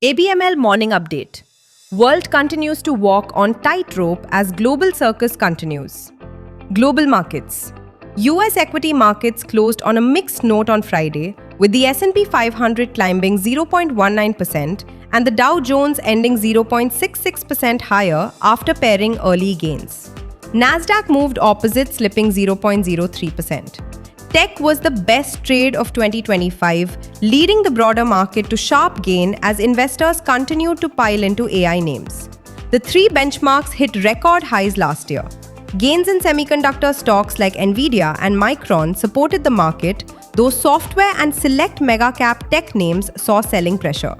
ABML Morning Update. World continues to walk on tightrope as global circus continues. Global markets. US equity markets closed on a mixed note on Friday, with the S&P 500 climbing 0.19% and the Dow Jones ending 0.66% higher after pairing early gains. Nasdaq moved opposite, slipping 0.03%. Tech was the best trade of 2025, leading the broader market to sharp gain as investors continued to pile into AI names. The three benchmarks hit record highs last year. Gains in semiconductor stocks like Nvidia and Micron supported the market, though software and select mega-cap tech names saw selling pressure.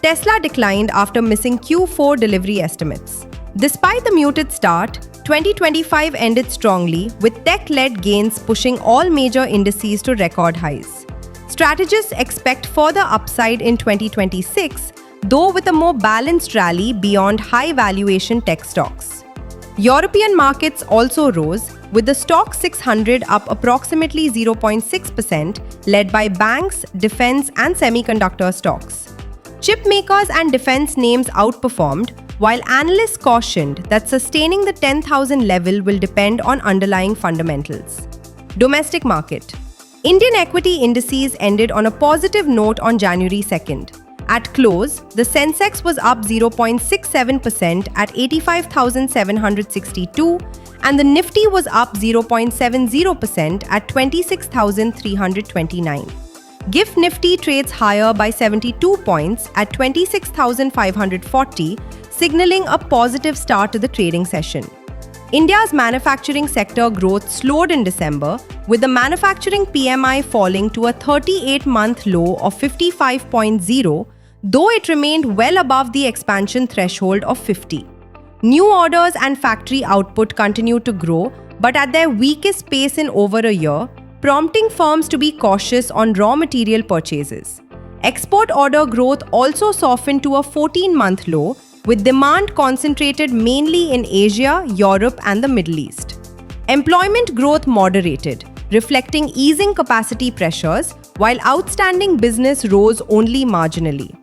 Tesla declined after missing Q4 delivery estimates. Despite the muted start, 2025 ended strongly, with tech-led gains pushing all major indices to record highs. Strategists expect further upside in 2026, though with a more balanced rally beyond high-valuation tech stocks. European markets also rose, with the Stoxx 600 up approximately 0.6%, led by banks, defense, and semiconductor stocks. Chip makers and defense names outperformed, while analysts cautioned that sustaining the 10,000 level will depend on underlying fundamentals. Domestic market. Indian equity indices ended on a positive note on January 2nd. At close, the Sensex was up 0.67% at 85,762, and the Nifty was up 0.70% at 26,329. GIFT Nifty trades higher by 72 points at 26,540, signaling a positive start to the trading session. India's manufacturing sector growth slowed in December, with the manufacturing PMI falling to a 38-month low of 55.0, though it remained well above the expansion threshold of 50. New orders and factory output continued to grow, but at their weakest pace in over a year, prompting firms to be cautious on raw material purchases. Export order growth also softened to a 14-month low, with demand concentrated mainly in Asia, Europe, and the Middle East. Employment growth moderated, reflecting easing capacity pressures, while outstanding business rose only marginally.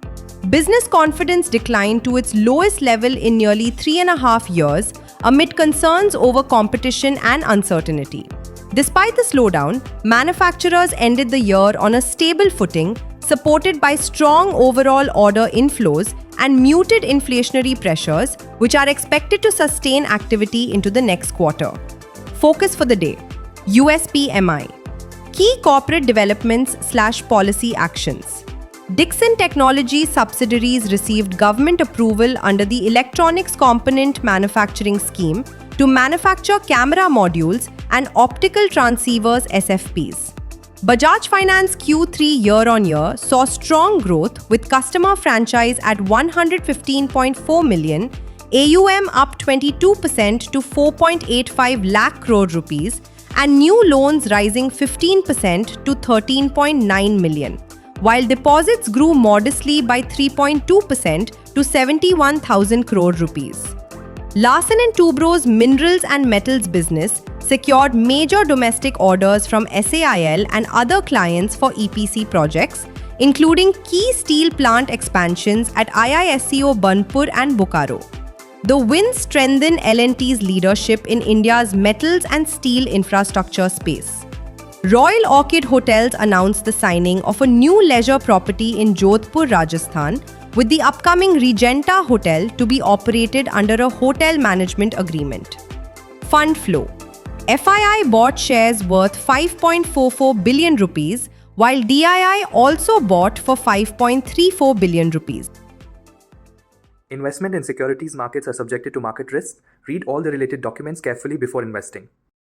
Business confidence declined to its lowest level in nearly 3.5 years, amid concerns over competition and uncertainty. Despite the slowdown, manufacturers ended the year on a stable footing, supported by strong overall order inflows and muted inflationary pressures, which are expected to sustain activity into the next quarter. Focus for the day: USPMI. Key corporate developments/policy actions. Dixon Technology subsidiaries received government approval under the Electronics Component Manufacturing Scheme to manufacture camera modules and optical transceivers (SFPs). Bajaj Finance Q3 year-on-year saw strong growth, with customer franchise at 115.4 million, AUM up 22% to 4.85 lakh crore rupees, and new loans rising 15% to 13.9 million, while deposits grew modestly by 3.2% to 71,000 crore rupees. Larsen & Toubro's minerals and metals business secured major domestic orders from SAIL and other clients for EPC projects, including key steel plant expansions at IISCO Burnpur and Bokaro. The wins strengthen L&T's leadership in India's metals and steel infrastructure space. Royal Orchid Hotels announced the signing of a new leisure property in Jodhpur, Rajasthan, with the upcoming Regenta Hotel to be operated under a hotel management agreement. Fund flow. FII bought shares worth 5.44 billion rupees, while DII also bought for 5.34 billion rupees. Investment in securities markets are subjected to market risks. Read all the related documents carefully before investing.